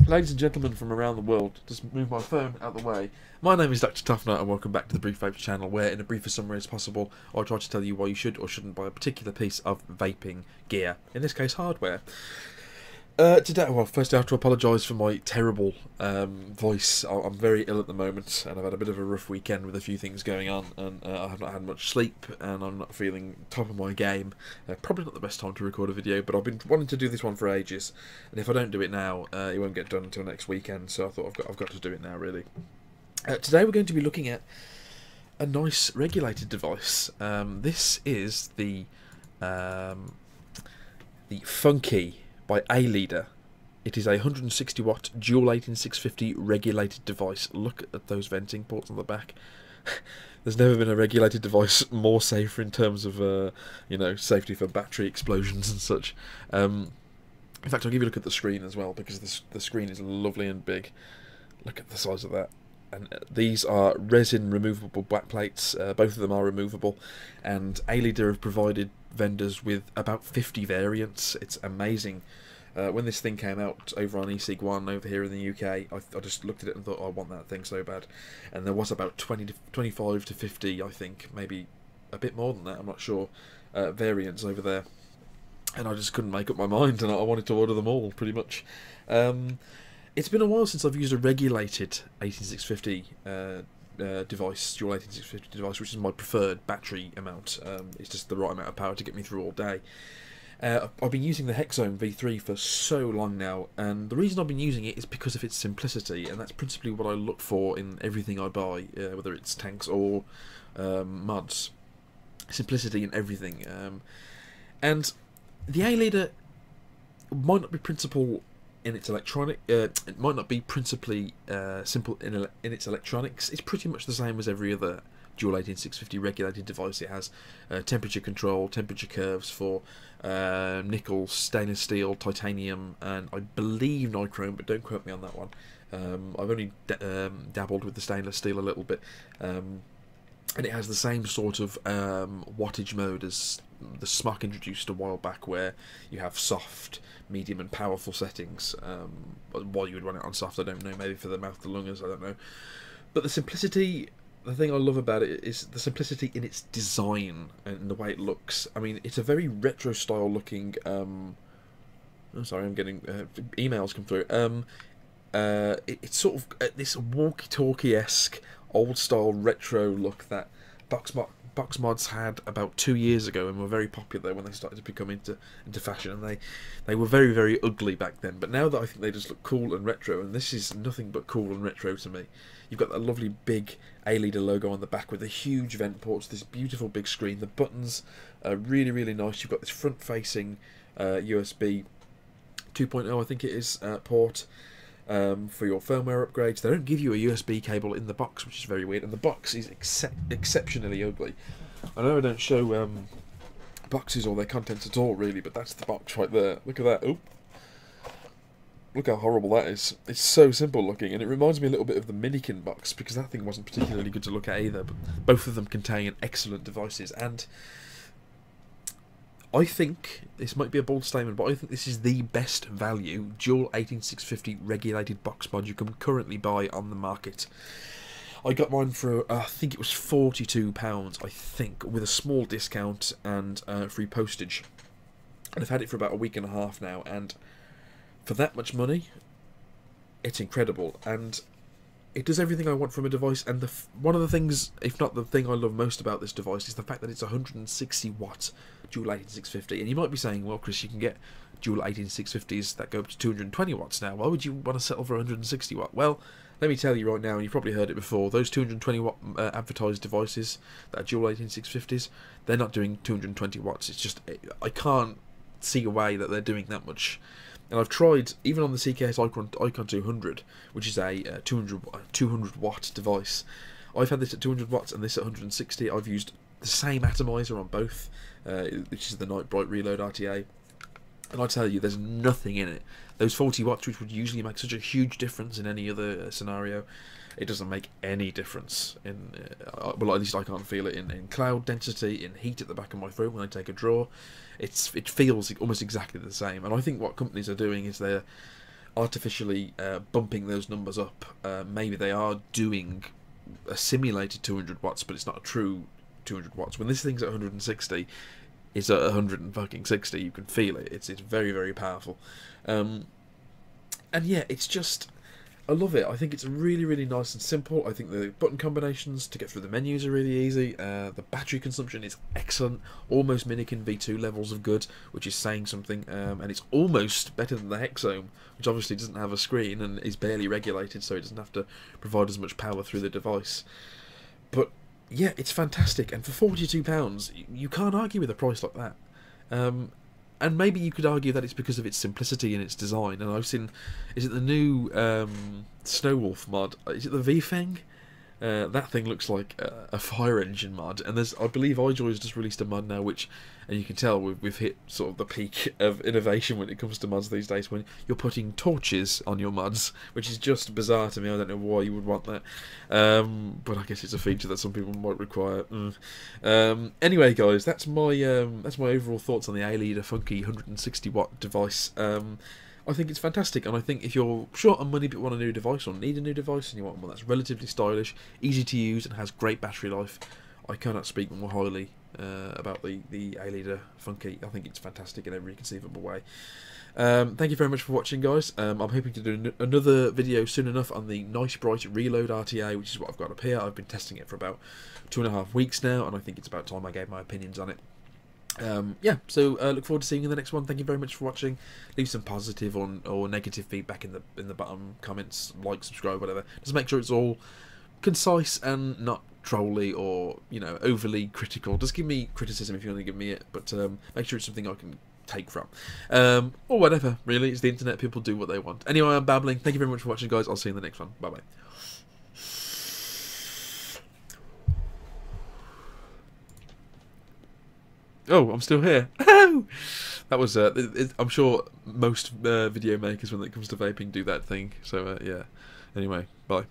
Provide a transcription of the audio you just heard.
Ladies and gentlemen from around the world, just move my phone out of the way. My name is Dr. Toughnut and welcome back to the Brief Vapez channel, where in a brief summary as possible I try to tell you why you should or shouldn't buy a particular piece of vaping gear, in this case hardware. Today, well, first I have to apologise for my terrible voice. I'm very ill at the moment and I've had a bit of a rough weekend with a few things going on, and I have not had much sleep and I'm not feeling top of my game. Probably not the best time to record a video, but I've been wanting to do this one for ages, and if I don't do it now, it won't get done until next weekend, so I thought I've got to do it now, really. Today we're going to be looking at a nice regulated device. This is the Funky by ALeader. It is a 160 watt dual 18650 regulated device. Look at those venting ports on the back. There's never been a regulated device more safer in terms of you know, safety for battery explosions and such. In fact, I'll give you a look at the screen as well, because the screen is lovely and big. Look at the size of that. And these are resin removable back plates. Both of them are removable, and ALeader have provided vendors with about 50 variants. It's amazing. When this thing came out over on eSig1 over here in the UK, I just looked at it and thought, oh, I want that thing so bad. And there was about 25 to 50, I think, maybe a bit more than that, I'm not sure, variants over there. And I just couldn't make up my mind, and I wanted to order them all, pretty much. It's been a while since I've used a regulated 18650 device, dual 18650 device, which is my preferred battery amount. It's just the right amount of power to get me through all day. I've been using the Hexome V3 for so long now, and the reason I've been using it is because of its simplicity, and that's principally what I look for in everything I buy, whether it's tanks or mods. Simplicity in everything. And the ALeader might not be principal in its electronic, it might not be principally simple in its electronics. It's pretty much the same as every other dual 18650 regulated device. It has temperature control, temperature curves for nickel, stainless steel, titanium, and I believe nichrome, but don't quote me on that one. I've only dabbled with the stainless steel a little bit, and it has the same sort of wattage mode as the SMOC introduced a while back, where you have soft, medium and powerful settings. Why you would run it on soft, I don't know, maybe for the mouth to lungers, I don't know. But the simplicity, the thing I love about it is the simplicity in its design and the way it looks. I mean, it's a very retro style looking, oh, sorry, I'm getting emails come through. It's sort of this walkie-talkie-esque old style retro look that box mods had about 2 years ago and were very popular when they started to become into fashion, and they were very, very ugly back then, but now that I think they just look cool and retro, and this is nothing but cool and retro to me. You've got that lovely big ALeader logo on the back with the huge vent ports, this beautiful big screen, the buttons are really, really nice. You've got this front facing USB 2.0 I think it is port for your firmware upgrades. They don't give you a USB cable in the box, which is very weird, and the box is exceptionally ugly. I know I don't show boxes or their contents at all, really, but that's the box right there. Look at that. Oop. Look how horrible that is. It's so simple looking, and it reminds me a little bit of the Minikin box, because that thing wasn't particularly good to look at either, but both of them contain excellent devices, and I think, this might be a bold statement, but I think this is the best value dual 18650 regulated box mod you can currently buy on the market. I got mine for, I think it was £42, I think, with a small discount and free postage. And I've had it for about a week and a half now, and for that much money, it's incredible, and it does everything I want from a device. And one of the things, if not the thing I love most about this device, is the fact that it's 160 watt dual 18650. And you might be saying, well, Chris, you can get dual 18650s that go up to 220 watts now. Why would you want to settle for 160 watt? Well, let me tell you right now, and you've probably heard it before, those 220 watt advertised devices that are dual 18650s, they're not doing 220 watts. It's just, I can't see a way that they're doing that much. And I've tried, even on the CKS Icon 200, which is a 200 watt device. I've had this at 200 watts and this at 160. I've used the same atomizer on both, which is the Night Bright Reload RTA. And I tell you, there's nothing in it. Those 40 watts, which would usually make such a huge difference in any other scenario, it doesn't make any difference. Well, at least I can't feel it in cloud density, in heat at the back of my throat when I take a draw. It feels almost exactly the same. And I think what companies are doing is they're artificially bumping those numbers up. Maybe they are doing a simulated 200 watts, but it's not a true 200 watts. When this thing's at 160, it's at 160. You can feel it. It's very, very powerful. And yeah, it's just, I love it. I think it's really, really nice and simple. I think the button combinations to get through the menus are really easy. The battery consumption is excellent. Almost Minikin V2 levels of good, which is saying something. And it's almost better than the Hexome, which obviously doesn't have a screen and is barely regulated, so it doesn't have to provide as much power through the device. But yeah, it's fantastic. And for £42, you can't argue with a price like that. And maybe you could argue that it's because of its simplicity and its design. And I've seen, is it the new Snowwolf mod? Is it the V-Feng? That thing looks like a fire engine mod. And there's, I believe iJoy's just released a mod now, which, and you can tell we've hit sort of the peak of innovation when it comes to mods these days, when you're putting torches on your mods, which is just bizarre to me. I don't know why you would want that. But I guess it's a feature that some people might require. Anyway, guys, that's my overall thoughts on the ALeader Funky 160 watt device. I think it's fantastic, and I think if you're short on money but want a new device or need a new device and you want one that's relatively stylish, easy to use, and has great battery life, I cannot speak more highly about the ALeader Funky. I think it's fantastic in every conceivable way. Thank you very much for watching, guys. I'm hoping to do another video soon enough on the Nice Bright Reload RTA, which is what I've got up here. I've been testing it for about 2.5 weeks now, and I think it's about time I gave my opinions on it. Yeah, so look forward to seeing you in the next one. Thank you very much for watching. Leave some positive or negative feedback in the bottom comments, like, subscribe, whatever. Just make sure it's all concise and not trolly or, you know, overly critical. Just give me criticism if you want to give me it, but make sure it's something I can take from, or whatever. Really, it's the internet. People do what they want. Anyway, I'm babbling. Thank you very much for watching, guys. I'll see you in the next one. Bye bye. Oh, I'm still here. That was, I'm sure most video makers, when it comes to vaping, do that thing. So, yeah. Anyway, bye.